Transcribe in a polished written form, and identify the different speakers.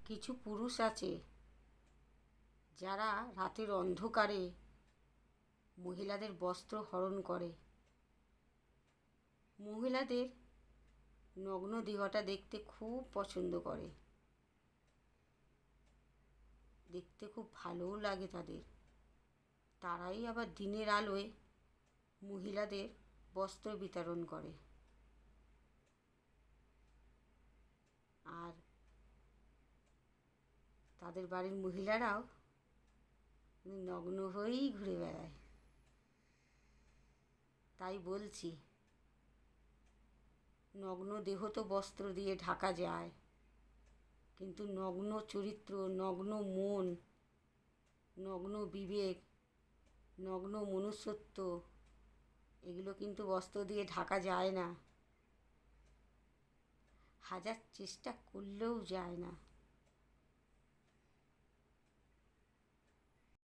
Speaker 1: কিছু পুরুষ আছে যারা রাতের অন্ধকারে মহিলাদের বস্ত্র হরণ করে। মহিলাদের নগ্ন দেহটা দেখতে খুব পছন্দ করে, দেখতে খুব ভালোও লাগে তাদের। তারাই আবার দিনের আলোয় মহিলাদের বস্ত্র বিতরণ করে। আর তাদের বাড়ির মহিলারাও নগ্ন হয়েই ঘুরে বেড়ায়। তাই বলছি, নগ্ন দেহ তো বস্ত্র দিয়ে ঢাকা যায়, কিন্তু নগ্ন চরিত্র, নগ্ন মন, নগ্ন বিবেক, নগ্ন মনুষ্যত্ব, এগুলো কিন্তু বস্ত্র দিয়ে ঢাকা যায় না। হাজার চেষ্টা করলেও যায় না।